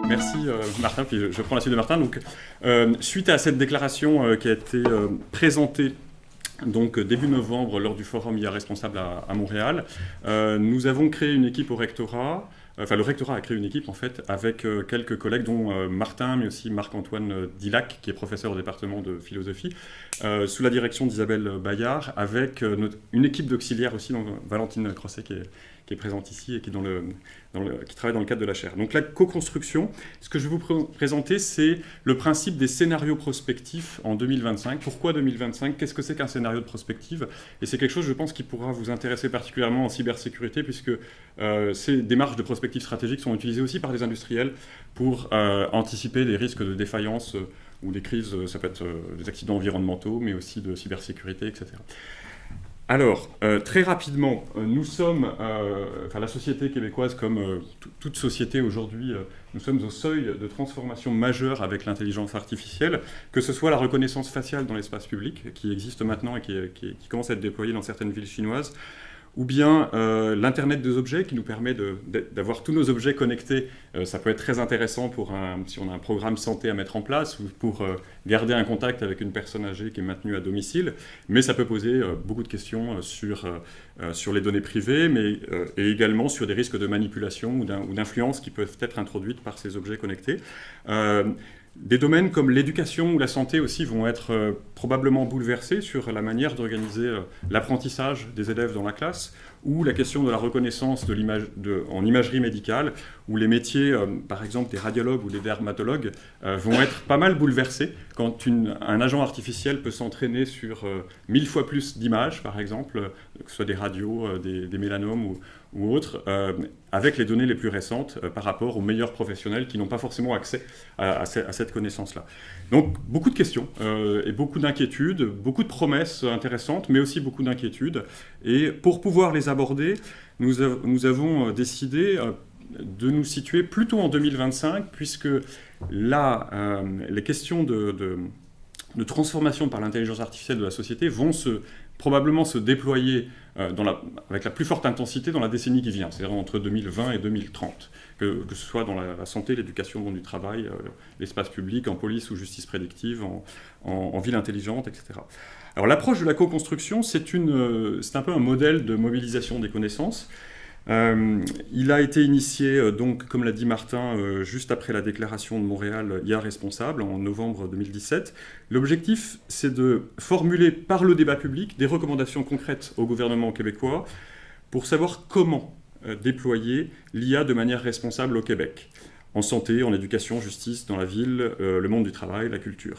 Merci Martin, puis je prends la suite de Martin. Donc, suite à cette déclaration qui a été présentée donc, début novembre lors du forum IA Responsable à Montréal, nous avons créé une équipe au rectorat. Enfin, le rectorat a créé une équipe en fait avec quelques collègues dont Martin, mais aussi Marc-Antoine Dilac, qui est professeur au département de philosophie, sous la direction d'Isabelle Bayard, avec une équipe d'auxiliaires aussi, dont Valentine Crosset qui est présente ici et qui travaille dans le cadre de la chaire. Donc la co-construction, ce que je vais vous présenter, c'est le principe des scénarios prospectifs en 2025. Pourquoi 2025 ? Qu'est-ce que c'est qu'un scénario de prospective ? Et c'est quelque chose, je pense, qui pourra vous intéresser particulièrement en cybersécurité, puisque ces démarches de prospective stratégique sont utilisées aussi par des industriels pour anticiper les risques de défaillance ou des crises, ça peut être des accidents environnementaux, mais aussi de cybersécurité, etc. Alors, très rapidement, nous sommes, la société québécoise, comme toute société aujourd'hui, nous sommes au seuil de transformation majeure avec l'intelligence artificielle, que ce soit la reconnaissance faciale dans l'espace public, qui existe maintenant et qui commence à être déployée dans certaines villes chinoises, ou bien l'Internet des objets qui nous permet d'avoir tous nos objets connectés. Ça peut être très intéressant si on a un programme santé à mettre en place ou pour garder un contact avec une personne âgée qui est maintenue à domicile, mais ça peut poser beaucoup de questions sur les données privées, et également sur des risques de manipulation ou d'influence qui peuvent être introduites par ces objets connectés. Des domaines comme l'éducation ou la santé aussi vont être probablement bouleversés sur la manière d'organiser l'apprentissage des élèves dans la classe, ou la question de la reconnaissance en imagerie médicale, où les métiers, par exemple des radiologues ou des dermatologues, vont être pas mal bouleversés quand un agent artificiel peut s'entraîner sur 1000 fois plus d'images, par exemple, que ce soit des radios, des mélanomes ou autres, avec les données les plus récentes par rapport aux meilleurs professionnels qui n'ont pas forcément accès à cette connaissance-là. Donc beaucoup de questions et beaucoup d'inquiétudes, beaucoup de promesses intéressantes, mais aussi beaucoup d'inquiétudes. Et pour pouvoir les aborder, nous avons décidé de nous situer plutôt en 2025, puisque là, les questions de transformation par l'intelligence artificielle de la société vont probablement se déployer avec la plus forte intensité dans la décennie qui vient, c'est-à-dire entre 2020 et 2030, que ce soit dans la santé, l'éducation, le monde du travail, l'espace public, en police ou justice prédictive, en ville intelligente, etc. Alors l'approche de la co-construction, c'est un peu un modèle de mobilisation des connaissances. Il a été initié, donc, comme l'a dit Martin, juste après la déclaration de Montréal IA Responsable en novembre 2017. L'objectif, c'est de formuler par le débat public des recommandations concrètes au gouvernement québécois pour savoir comment déployer l'IA de manière responsable au Québec, en santé, en éducation, justice, dans la ville, le monde du travail, la culture.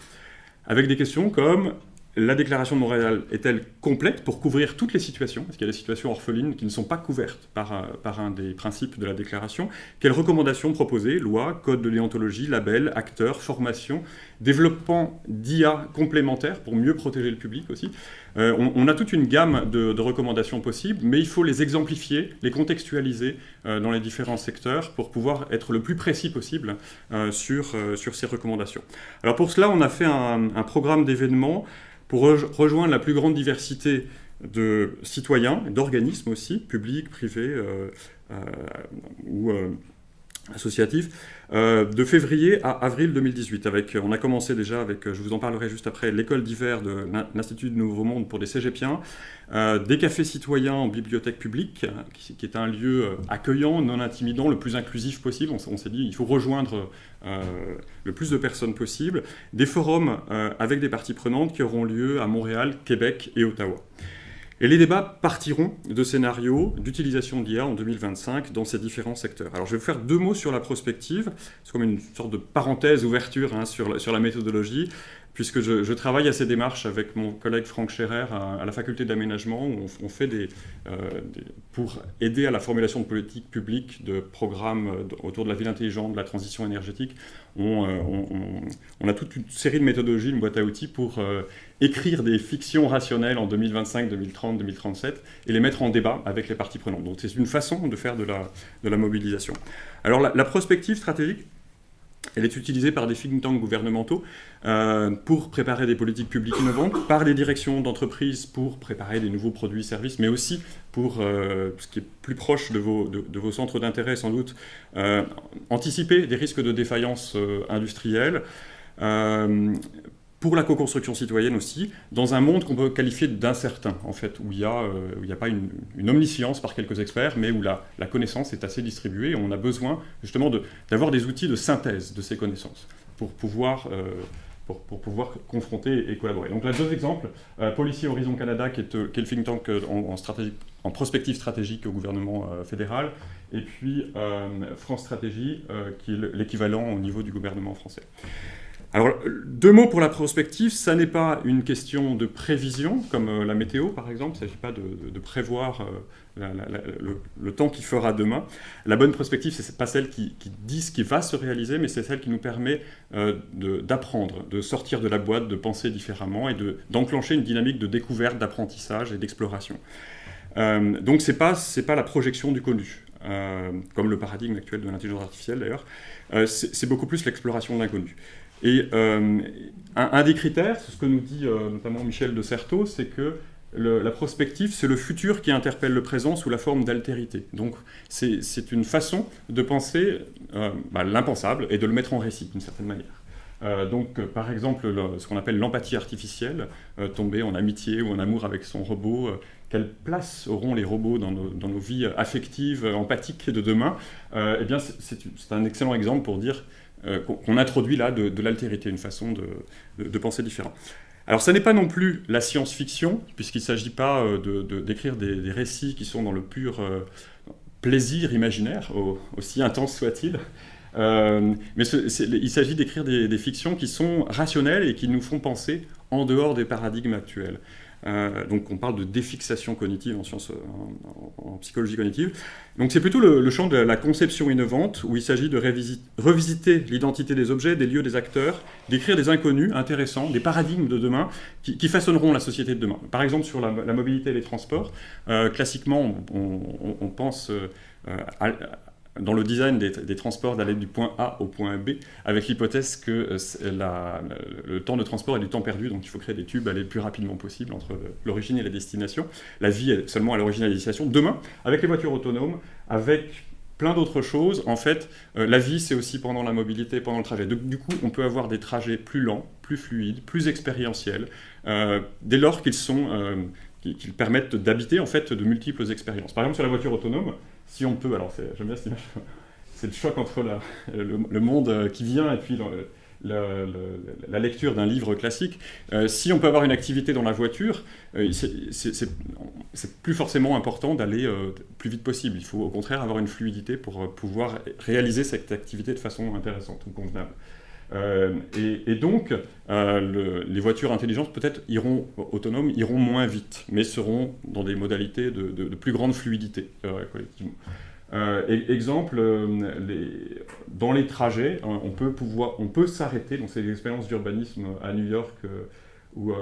Avec des questions comme: la déclaration de Montréal est-elle complète pour couvrir toutes les situations ? Parce qu'il y a des situations orphelines qui ne sont pas couvertes par un des principes de la déclaration. Quelles recommandations proposer ? Loi, code de déontologie, label, acteurs, formation, développement d'IA complémentaires pour mieux protéger le public aussi. On a toute une gamme de recommandations possibles, mais il faut les exemplifier, les contextualiser dans les différents secteurs pour pouvoir être le plus précis possible sur ces recommandations. Alors pour cela, on a fait un programme d'événements pour rejoindre la plus grande diversité de citoyens, d'organismes aussi, publics, privés ou associatifs, de février à avril 2018. On a commencé déjà avec, je vous en parlerai juste après, l'école d'hiver de l'Institut du Nouveau Monde pour des cégepiens, des cafés citoyens en bibliothèque publique, qui est un lieu accueillant, non intimidant, le plus inclusif possible. On s'est dit il faut rejoindre le plus de personnes possible. Des forums avec des parties prenantes qui auront lieu à Montréal, Québec et Ottawa. Et les débats partiront de scénarios d'utilisation d'IA en 2025 dans ces différents secteurs. Alors je vais vous faire 2 mots sur la prospective, c'est comme une sorte de parenthèse, ouverture sur la méthodologie, puisque je travaille à ces démarches avec mon collègue Franck Scherer à la faculté d'aménagement, où on fait pour aider à la formulation de politiques publiques, de programmes autour de la ville intelligente, de la transition énergétique. On a toute une série de méthodologies, une boîte à outils pour écrire des fictions rationnelles en 2025, 2030, 2037 et les mettre en débat avec les parties prenantes. Donc c'est une façon de faire de la mobilisation. Alors la prospective stratégique, Elle est utilisée par des think tanks gouvernementaux pour préparer des politiques publiques innovantes, par des directions d'entreprises pour préparer des nouveaux produits et services, mais aussi pour ce qui est plus proche de vos centres d'intérêt sans doute, anticiper des risques de défaillance industrielle, pour la co-construction citoyenne aussi, dans un monde qu'on peut qualifier d'incertain, en fait, où il n'y a pas une omniscience par quelques experts, mais où la connaissance est assez distribuée, et on a besoin justement d'avoir des outils de synthèse de ces connaissances pour pouvoir confronter et collaborer. Donc là, 2 exemples. Policy Horizon Canada, qui est le think tank en prospective stratégique au gouvernement fédéral, et puis France Stratégie, qui est l'équivalent au niveau du gouvernement français. Alors, 2 mots pour la prospective, ça n'est pas une question de prévision, comme la météo par exemple, il ne s'agit pas de prévoir le temps qu'il fera demain. La bonne prospective, ce n'est pas celle qui dit ce qui va se réaliser, mais c'est celle qui nous permet d'apprendre, de sortir de la boîte, de penser différemment et d'enclencher une dynamique de découverte, d'apprentissage et d'exploration. Donc, ce n'est pas la projection du connu, comme le paradigme actuel de l'intelligence artificielle d'ailleurs, c'est beaucoup plus l'exploration de l'inconnu. Et un des critères, c'est ce que nous dit notamment Michel de Certeau, c'est que la prospective, c'est le futur qui interpelle le présent sous la forme d'altérité. Donc c'est une façon de penser l'impensable et de le mettre en récit d'une certaine manière. Donc par exemple, ce qu'on appelle l'empathie artificielle, tomber en amitié ou en amour avec son robot, quelle place auront les robots dans nos vies affectives, empathiques de demain, eh bien c'est un excellent exemple pour dire qu'on introduit là de l'altérité, une façon de penser différent. Alors ça n'est pas non plus la science-fiction, puisqu'il ne s'agit pas d'écrire des récits qui sont dans le pur plaisir imaginaire, aussi intense soit-il, mais il s'agit d'écrire des fictions qui sont rationnelles et qui nous font penser en dehors des paradigmes actuels. Donc on parle de défixation cognitive en psychologie cognitive. Donc c'est plutôt le champ de la conception innovante, où il s'agit de revisiter l'identité des objets, des lieux, des acteurs, d'écrire des inconnus intéressants, des paradigmes de demain qui façonneront la société de demain. Par exemple sur la mobilité et les transports, classiquement on pense dans le design des transports d'aller du point A au point B, avec l'hypothèse que le temps de transport est du temps perdu, donc il faut créer des tubes, aller le plus rapidement possible entre l'origine et la destination. La vie est seulement à l'origine et à la destination. Demain, avec les voitures autonomes, avec plein d'autres choses, en fait, la vie, c'est aussi pendant la mobilité, pendant le trajet. Du coup, on peut avoir des trajets plus lents, plus fluides, plus expérientiels, dès lors qu'ils permettent d'habiter en fait de multiples expériences. Par exemple, sur la voiture autonome, si on peut, alors j'aime bien cette image, c'est le choc entre le monde qui vient et puis la lecture d'un livre classique. Si on peut avoir une activité dans la voiture, c'est plus forcément important d'aller plus vite possible. Il faut au contraire avoir une fluidité pour pouvoir réaliser cette activité de façon intéressante ou convenable. Et donc, les voitures intelligentes, peut-être autonomes, iront moins vite, mais seront dans des modalités de plus grande fluidité, collectivement. Exemple, dans les trajets, on peut s'arrêter. Donc, c'est des expériences d'urbanisme à New York où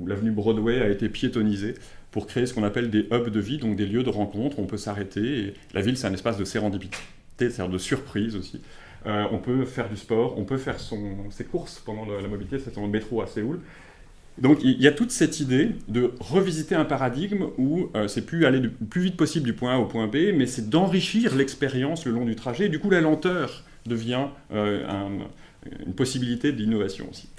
l'avenue Broadway a été piétonnisée pour créer ce qu'on appelle des hubs de vie, donc des lieux de rencontre où on peut s'arrêter. Et la ville, c'est un espace de sérendipité, c'est-à-dire de surprise aussi. On peut faire du sport, on peut faire ses courses pendant la mobilité, c'est dans le métro à Séoul. Donc il y a toute cette idée de revisiter un paradigme où c'est plus aller le plus vite possible du point A au point B, mais c'est d'enrichir l'expérience le long du trajet. Et du coup, la lenteur devient une possibilité d'innovation aussi.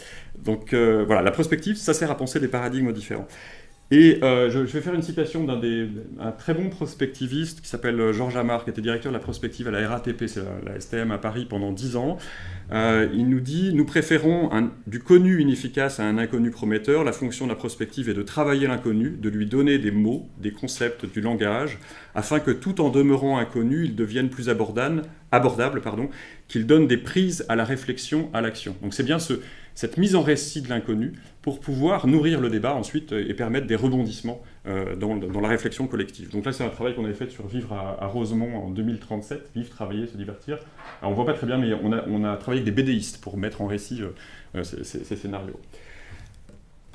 Donc voilà, la prospective, ça sert à penser des paradigmes différents. Et je vais faire une citation d'un très bon prospectiviste qui s'appelle Georges Amar, qui était directeur de la prospective à la RATP, c'est la STM à Paris pendant 10 ans. Il nous dit « Nous préférons du connu inefficace à un inconnu prometteur. La fonction de la prospective est de travailler l'inconnu, de lui donner des mots, des concepts, du langage, afin que tout en demeurant inconnu, il devienne plus abordable, qu'il donne des prises à la réflexion, à l'action. » Donc c'est bien cette mise en récit de l'inconnu pour pouvoir nourrir le débat ensuite et permettre des rebondissements dans la réflexion collective. Donc là, c'est un travail qu'on avait fait sur Vivre à Rosemont en 2037, Vivre, travailler, se divertir. Alors, on ne voit pas très bien, mais on a travaillé avec des BDistes pour mettre en récit ces scénarios.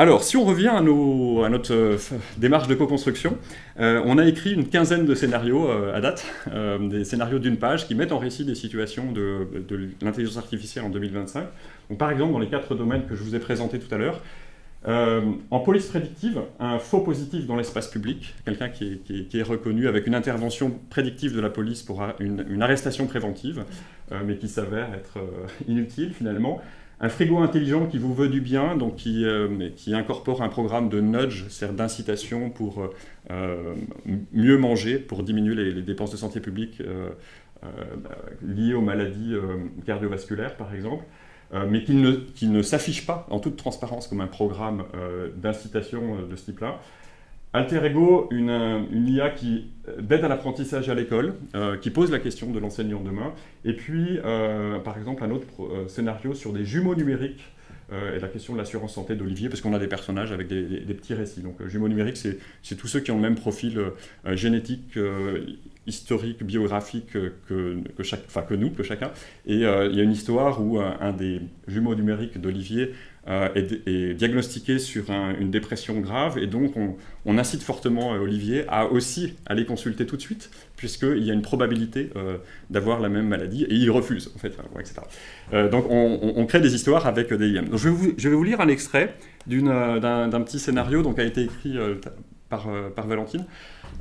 Alors, si on revient à notre démarche de co-construction, on a écrit une quinzaine de scénarios à date, des scénarios d'une page qui mettent en récit des situations de l'intelligence artificielle en 2025. Donc, par exemple, dans les 4 domaines que je vous ai présentés tout à l'heure, en police prédictive, un faux positif dans l'espace public, quelqu'un qui est reconnu avec une intervention prédictive de la police pour une arrestation préventive, mais qui s'avère être inutile finalement. Un frigo intelligent qui vous veut du bien, donc qui incorpore un programme de nudge, c'est-à-dire d'incitation pour mieux manger, pour diminuer les dépenses de santé publique liées aux maladies cardiovasculaires, par exemple, mais qui ne s'affiche pas en toute transparence comme un programme d'incitation de ce type-là. Alter Ego, une IA d'aide à l'apprentissage à l'école, qui pose la question de l'enseignant demain. Et puis, par exemple, un autre scénario sur des jumeaux numériques et la question de l'assurance santé d'Olivier, parce qu'on a des personnages avec des petits récits. Donc, jumeaux numériques, c'est tous ceux qui ont le même profil génétique, historique, biographique que nous, que chacun. Et il y a une histoire où un des jumeaux numériques d'Olivier est diagnostiqué sur une dépression grave, et donc on incite fortement Olivier à aussi aller consulter tout de suite, puisqu'il y a une probabilité d'avoir la même maladie, et il refuse, en fait, etc. Donc on crée des histoires avec des IM. Donc je vais vous lire un extrait d'un petit scénario qui a été écrit par Valentine.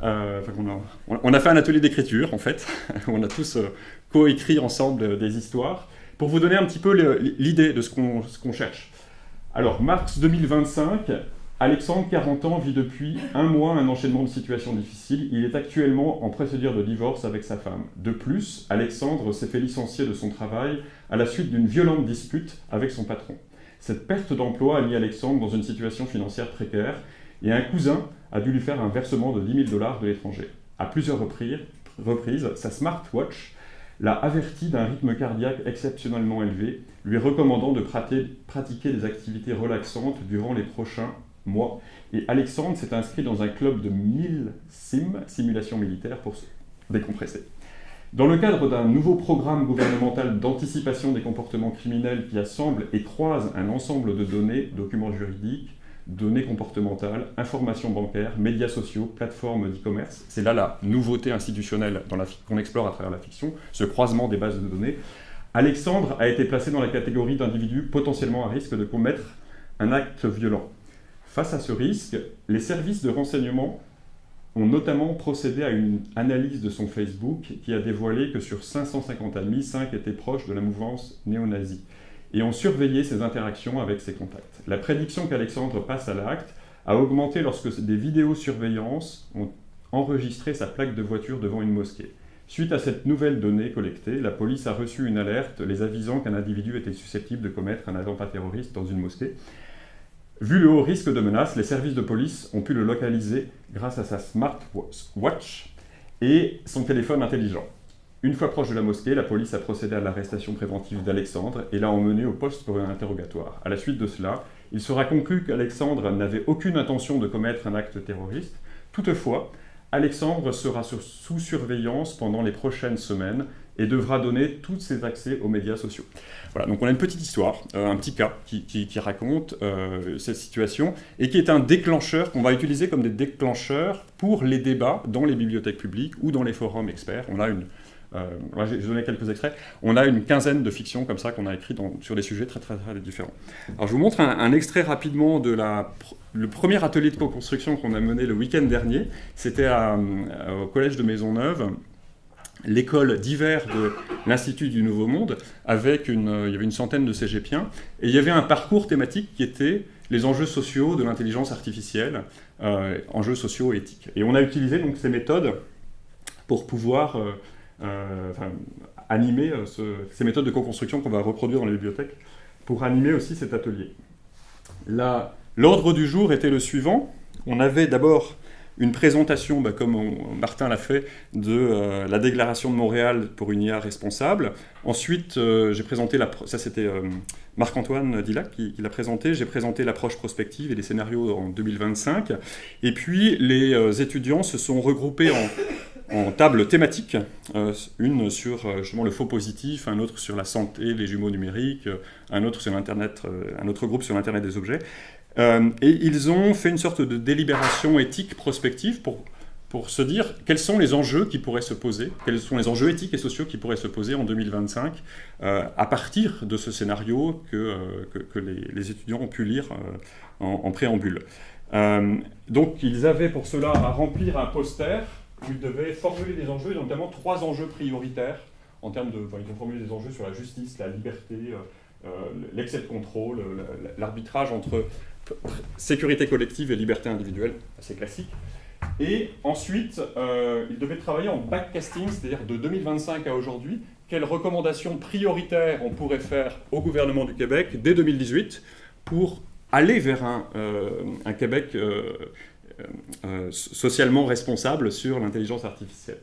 On a fait un atelier d'écriture, en fait. On a tous coécrit ensemble des histoires, pour vous donner un petit peu l'idée de ce qu'on cherche. Alors, mars 2025, Alexandre, 40 ans, vit depuis un mois un enchaînement de situations difficiles. Il est actuellement en procédure de divorce avec sa femme. De plus, Alexandre s'est fait licencier de son travail à la suite d'une violente dispute avec son patron. Cette perte d'emploi a mis Alexandre dans une situation financière précaire, et un cousin a dû lui faire un versement de 10 000 $ de l'étranger. À plusieurs reprises, sa smartwatch l'a averti d'un rythme cardiaque exceptionnellement élevé, lui recommandant de pratiquer des activités relaxantes durant les prochains mois. Et Alexandre s'est inscrit dans un club de 1000 simulations militaires, pour se décompresser. Dans le cadre d'un nouveau programme gouvernemental d'anticipation des comportements criminels qui assemble et croise un ensemble de données, documents juridiques, données comportementales, informations bancaires, médias sociaux, plateformes d'e-commerce. C'est là la nouveauté institutionnelle qu'on explore à travers la fiction, ce croisement des bases de données. Alexandre a été placé dans la catégorie d'individus potentiellement à risque de commettre un acte violent. Face à ce risque, les services de renseignement ont notamment procédé à une analyse de son Facebook qui a dévoilé que sur 550 amis, 5 étaient proches de la mouvance néo-nazie, et ont surveillé ses interactions avec ses contacts. La prédiction qu'Alexandre passe à l'acte a augmenté lorsque des vidéosurveillances ont enregistré sa plaque de voiture devant une mosquée. Suite à cette nouvelle donnée collectée, la police a reçu une alerte les avisant qu'un individu était susceptible de commettre un attentat terroriste dans une mosquée. Vu le haut risque de menace, les services de police ont pu le localiser grâce à sa smartwatch et son téléphone intelligent. Une fois proche de la mosquée, la police a procédé à l'arrestation préventive d'Alexandre et l'a emmené au poste pour un interrogatoire. À la suite de cela, il sera conclu qu'Alexandre n'avait aucune intention de commettre un acte terroriste. Toutefois, Alexandre sera sous surveillance pendant les prochaines semaines et devra donner tous ses accès aux médias sociaux. Voilà, donc on a une petite histoire, un petit cas qui raconte cette situation et qui est un déclencheur qu'on va utiliser comme des déclencheurs pour les débats dans les bibliothèques publiques ou dans les forums experts. On a j'ai donné quelques extraits. On a une quinzaine de fictions comme ça qu'on a écrites sur des sujets très, très, très différents. Alors je vous montre un extrait rapidement de le premier atelier de co-construction qu'on a mené le week-end dernier. C'était au collège de Maisonneuve, l'école d'hiver de l'Institut du Nouveau Monde, il y avait une centaine de cégepiens, et il y avait un parcours thématique qui était les enjeux sociaux de l'intelligence artificielle, enjeux sociaux et éthiques. Et on a utilisé donc ces méthodes pour pouvoir animer ces méthodes de co-construction qu'on va reproduire dans les bibliothèques, pour animer aussi cet atelier. L'ordre du jour était le suivant. On avait d'abord une présentation, comme Martin l'a fait, de la déclaration de Montréal pour une IA responsable. Ensuite, j'ai présenté, ça c'était Marc-Antoine Dillac qui l'a présenté, j'ai présenté l'approche prospective et les scénarios en 2025. Et puis, les étudiants se sont regroupés en tables thématiques, une sur justement le faux positif, un autre sur la santé, les jumeaux numériques, un autre groupe sur l'Internet des objets. Et ils ont fait une sorte de délibération éthique prospective pour se dire quels sont les enjeux qui pourraient se poser, quels sont les enjeux éthiques et sociaux qui pourraient se poser en 2025 à partir de ce scénario que les étudiants ont pu lire en préambule. Donc ils avaient pour cela à remplir un poster où ils devaient formuler des enjeux, et notamment 3 enjeux prioritaires en termes de... Enfin, ils ont formulé des enjeux sur la justice, la liberté, l'excès de contrôle, l'arbitrage entre sécurité collective et liberté individuelle, assez classique. Et ensuite, ils devaient travailler en backcasting, c'est-à-dire de 2025 à aujourd'hui, quelles recommandations prioritaires on pourrait faire au gouvernement du Québec dès 2018 pour aller vers un Québec socialement responsable sur l'intelligence artificielle.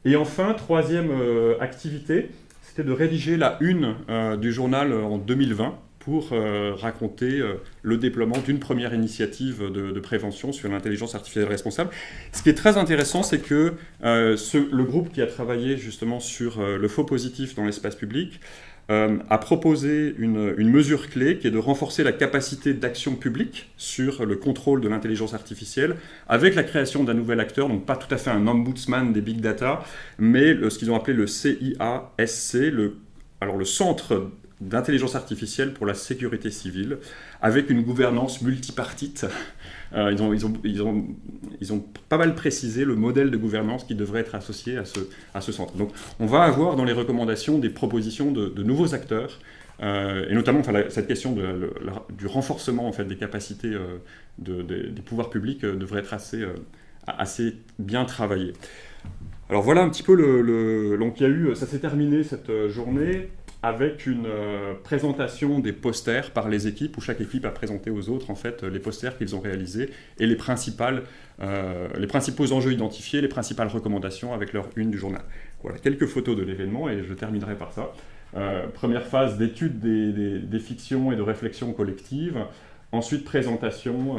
Et enfin, 3e activité, c'était de rédiger la une du journal en 2020 pour raconter le déploiement d'une première initiative de prévention sur l'intelligence artificielle responsable. Ce qui est très intéressant, c'est que le groupe qui a travaillé justement sur le faux positif dans l'espace public a proposé une mesure clé qui est de renforcer la capacité d'action publique sur le contrôle de l'intelligence artificielle avec la création d'un nouvel acteur, donc pas tout à fait un ombudsman des big data, mais ce qu'ils ont appelé le CIASC, le Centre d'intelligence artificielle pour la sécurité civile, avec une gouvernance multipartite. Ils ont pas mal précisé le modèle de gouvernance qui devrait être associé à ce centre. Donc on va avoir dans les recommandations des propositions de nouveaux acteurs, et notamment cette question du renforcement en fait, des capacités des pouvoirs publics devrait être assez bien travaillée. Alors voilà un petit peu donc ça s'est terminé cette journée avec une présentation des posters par les équipes, où chaque équipe a présenté aux autres en fait, les posters qu'ils ont réalisés et les principaux enjeux identifiés, les principales recommandations avec leur une du journal. Voilà, quelques photos de l'événement et je terminerai par ça. Première phase d'étude des fictions et de réflexion collective. Ensuite, présentation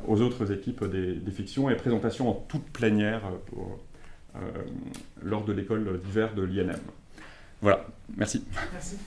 aux autres équipes des fictions et présentation en toute plénière lors de l'école d'hiver de l'INM. Voilà, merci. Merci.